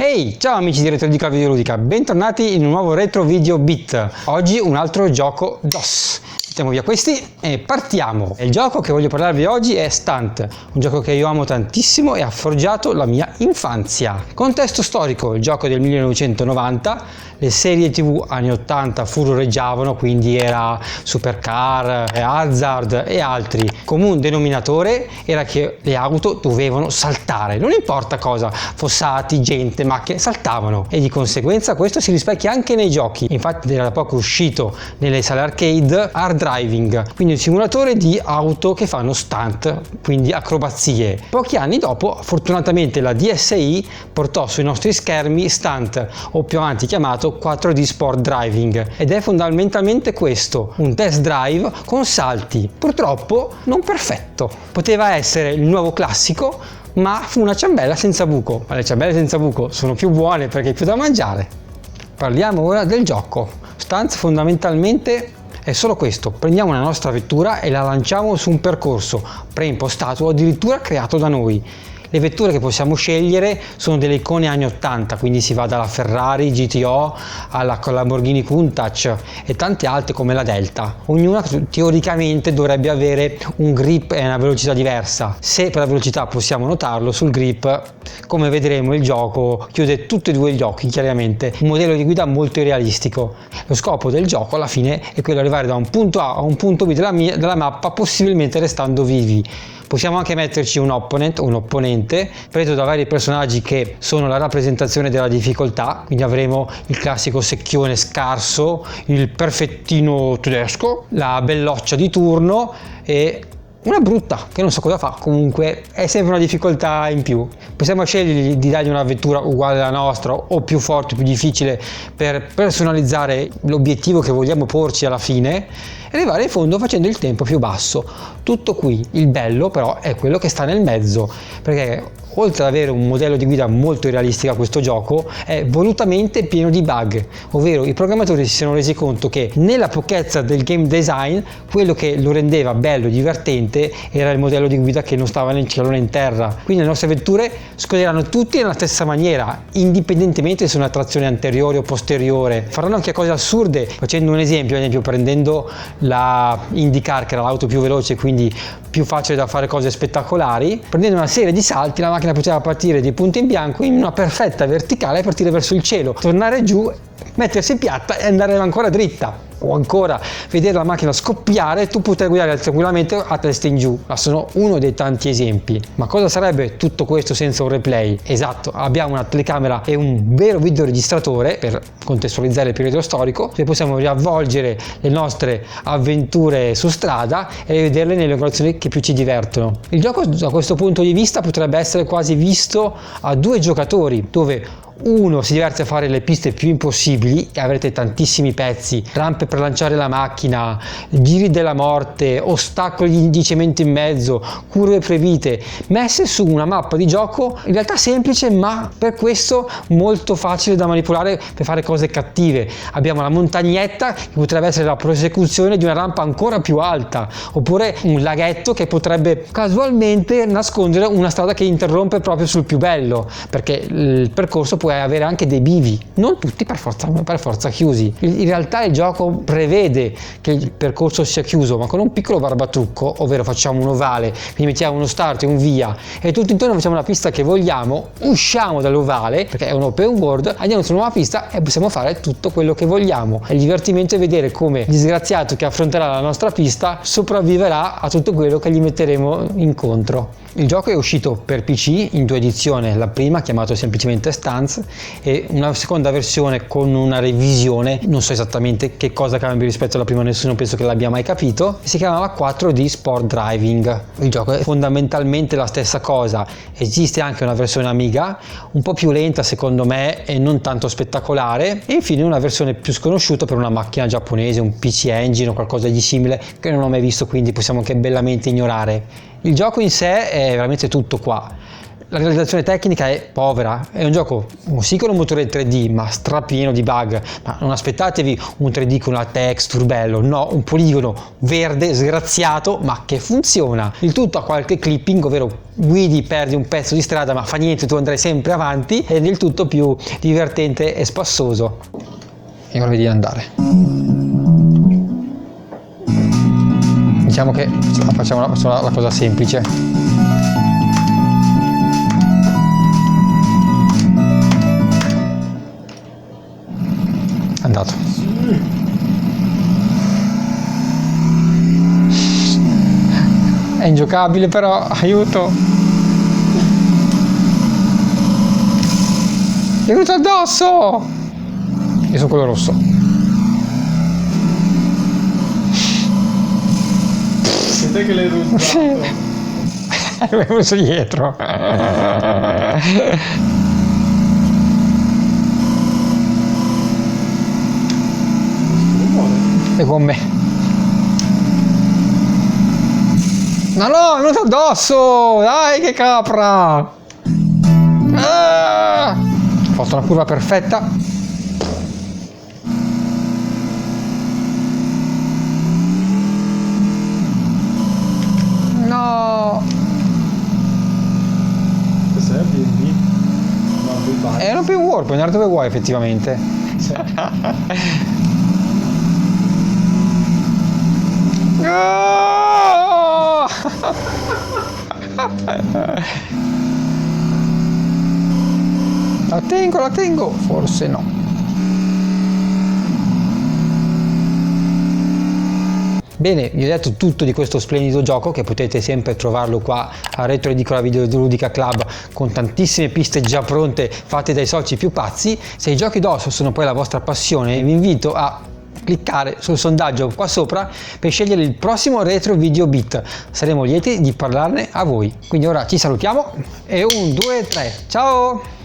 Ehi, ciao amici di Retro Videoludica, bentornati in un nuovo Retro Video Beat. Oggi un altro gioco DOS. Mettiamo via questi e partiamo. Il gioco che voglio parlarvi oggi è Stunt, un gioco che io amo tantissimo e ha forgiato la mia infanzia. Contesto storico: il gioco del 1990, le serie TV anni 80 furoreggiavano, quindi era Supercar, Hazard e altri. Comune denominatore era che le auto dovevano saltare, non importa cosa, fossati, gente, macchine, saltavano, e di conseguenza questo si rispecchia anche nei giochi. Infatti era da poco uscito nelle sale arcade Hard Driving, quindi un simulatore di auto che fanno stunt, quindi acrobazie. Pochi anni dopo, fortunatamente, la DSi portò sui nostri schermi Stunt, o più avanti chiamato 4D Sport Driving, ed è fondamentalmente questo, un test drive con salti, purtroppo non perfetto. Poteva essere il nuovo classico, ma fu una ciambella senza buco. Ma le ciambelle senza buco sono più buone perché è più da mangiare. Parliamo ora del gioco. Stunt fondamentalmente è solo questo: prendiamo la nostra vettura e la lanciamo su un percorso preimpostato o addirittura creato da noi. Le vetture che possiamo scegliere sono delle icone anni 80, quindi si va dalla Ferrari GTO alla Lamborghini Countach e tante altre come la Delta. Ognuna teoricamente dovrebbe avere un grip e una velocità diversa. Se per la velocità possiamo notarlo, sul grip, come vedremo, il gioco chiude tutti e due gli occhi, chiaramente. Un modello di guida molto realistico. Lo scopo del gioco alla fine è quello di arrivare da un punto A a un punto B della mappa, possibilmente restando vivi. Possiamo anche metterci un opponente preso da vari personaggi che sono la rappresentazione della difficoltà, quindi avremo il classico secchione scarso, il perfettino tedesco, la belloccia di turno e una brutta che non so cosa fa. Comunque è sempre una difficoltà in più. Possiamo scegliere di dargli una vettura uguale alla nostra o più forte, più difficile, per personalizzare l'obiettivo che vogliamo porci alla fine e arrivare in fondo facendo il tempo più basso. Tutto qui. Il bello però è quello che sta nel mezzo, perché oltre ad avere un modello di guida molto realistico, questo gioco è volutamente pieno di bug, ovvero i programmatori si sono resi conto che nella pochezza del game design quello che lo rendeva bello e divertente era il modello di guida che non stava né in cielo né in terra. Quindi le nostre vetture scorreranno tutte nella stessa maniera, indipendentemente se sono a trazione anteriore o posteriore. Faranno anche cose assurde. Facendo un esempio, prendendo la IndyCar, che era l'auto più veloce, quindi più facile da fare cose spettacolari, prendendo una serie di salti, la macchina poteva partire di punto in bianco in una perfetta verticale e partire verso il cielo, tornare giù, mettersi piatta e andare ancora dritta. O ancora vedere la macchina scoppiare e tu poter guidare tranquillamente a testa in giù. Ma sono uno dei tanti esempi. Ma cosa sarebbe tutto questo senza un replay? Esatto, abbiamo una telecamera e un vero videoregistratore per contestualizzare il periodo storico, dove possiamo riavvolgere le nostre avventure su strada e vederle nelle locazioni che più ci divertono. Il gioco da questo punto di vista potrebbe essere quasi visto a due giocatori, dove uno si diverte a fare le piste più impossibili e avrete tantissimi pezzi, rampe per lanciare la macchina, giri della morte, ostacoli di cemento in mezzo, curve previte, messe su una mappa di gioco in realtà semplice, ma per questo molto facile da manipolare per fare cose cattive. Abbiamo la montagnetta, che potrebbe essere la prosecuzione di una rampa ancora più alta, oppure un laghetto che potrebbe casualmente nascondere una strada che interrompe proprio sul più bello, perché il percorso può avere anche dei bivi, non tutti per forza chiusi. In realtà il gioco prevede che il percorso sia chiuso, ma con un piccolo barbatrucco, ovvero facciamo un ovale, quindi mettiamo uno start e un via e tutto intorno facciamo la pista che vogliamo, usciamo dall'ovale perché è un open world, andiamo su una nuova pista e possiamo fare tutto quello che vogliamo. E il divertimento è vedere come il disgraziato che affronterà la nostra pista sopravviverà a tutto quello che gli metteremo incontro. Il gioco è uscito per PC in due edizioni, la prima chiamata semplicemente Stunts e una seconda versione con una revisione, non so esattamente che cosa cambia rispetto alla prima, nessuno penso che l'abbia mai capito, si chiamava 4D Sport Driving. Il gioco è fondamentalmente la stessa cosa, esiste anche una versione Amiga un po' più lenta secondo me e non tanto spettacolare, e infine una versione più sconosciuta per una macchina giapponese, un PC Engine o qualcosa di simile che non ho mai visto, quindi possiamo anche bellamente ignorare. Il gioco in sé è veramente tutto qua. La realizzazione tecnica è povera, è un gioco sì con un motore 3D ma strapieno di bug, ma non aspettatevi un 3D con una texture bello, no, un poligono verde sgraziato ma che funziona. Il tutto ha qualche clipping, ovvero guidi, perdi un pezzo di strada ma fa niente, tu andrai sempre avanti, ed il tutto più divertente e spassoso. E ora vedi andare. Diciamo che facciamo la cosa semplice. Andato. È ingiocabile però, aiuto. Mi è venuto addosso. Io sono quello rosso. Sei te che l'hai rubato. Mi è messo dietro. E con me. No, no, è venuto addosso! Dai, che capra! Ah! Ho fatto una curva perfetta. No! Cos'è B&B? No, B&B. È un open world, puoi andare dove vuoi effettivamente. Sì. No! La tengo, forse no. Bene, vi ho detto tutto di questo splendido gioco, che potete sempre trovarlo qua a Retro Edicola Videoludica Club, con tantissime piste già pronte fatte dai soci più pazzi. Se i giochi DOS sono poi la vostra passione, vi invito a cliccare sul sondaggio qua sopra per scegliere il prossimo Retro Video Beat. Saremo lieti di parlarne a voi. Quindi ora ci salutiamo e 1, 2, 3, ciao!